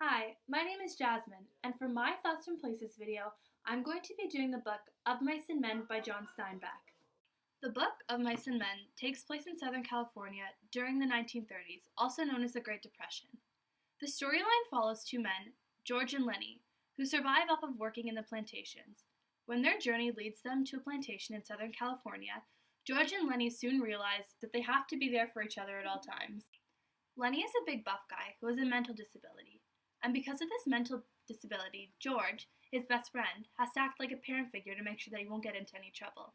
Hi, my name is Jasmine, and for my Thoughts from Places video, I'm going to be doing the book Of Mice and Men by John Steinbeck. The book Of Mice and Men takes place in Southern California during the 1930s, also known as the Great Depression. The storyline follows two men, George and Lenny, who survive off of working in the plantations. When their journey leads them to a plantation in Southern California, George and Lenny soon realize that they have to be there for each other at all times. Lenny is a big buff guy who has a mental disability. And because of this mental disability, George, his best friend, has to act like a parent figure to make sure that he won't get into any trouble.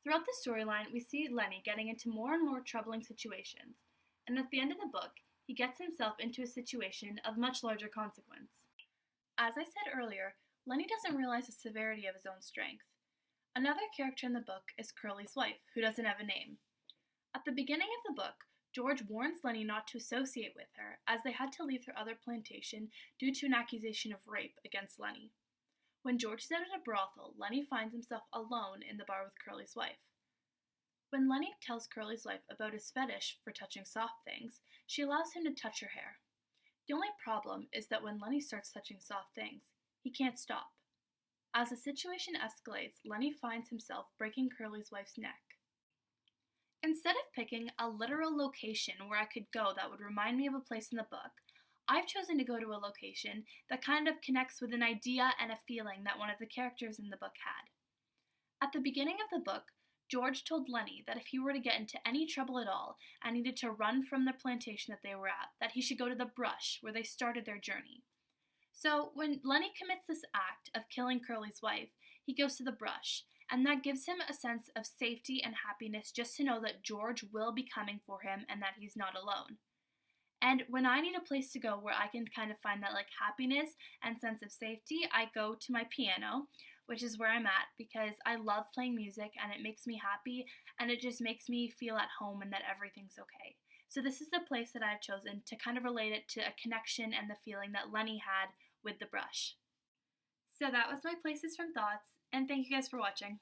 Throughout the storyline, we see Lenny getting into more and more troubling situations, and at the end of the book, he gets himself into a situation of much larger consequence. As I said earlier, Lenny doesn't realize the severity of his own strength. Another character in the book is Curly's wife, who doesn't have a name. At the beginning of the book, George warns Lenny not to associate with her, as they had to leave their other plantation due to an accusation of rape against Lenny. When George is out at a brothel, Lenny finds himself alone in the bar with Curly's wife. When Lenny tells Curly's wife about his fetish for touching soft things, she allows him to touch her hair. The only problem is that when Lenny starts touching soft things, he can't stop. As the situation escalates, Lenny finds himself breaking Curly's wife's neck. Instead of picking a literal location where I could go that would remind me of a place in the book, I've chosen to go to a location that kind of connects with an idea and a feeling that one of the characters in the book had. At the beginning of the book, George told Lenny that if he were to get into any trouble at all and needed to run from the plantation that they were at, that he should go to the brush where they started their journey. So when Lenny commits this act of killing Curly's wife, he goes to the brush, and that gives him a sense of safety and happiness just to know that George will be coming for him and that he's not alone. And when I need a place to go where I can kind of find that happiness and sense of safety, I go to my piano, which is where I'm at because I love playing music and it makes me happy and it just makes me feel at home and that everything's okay. So this is the place that I've chosen to kind of relate it to a connection and the feeling that Lenny had with the brush. So that was my Places from Thoughts, and thank you guys for watching.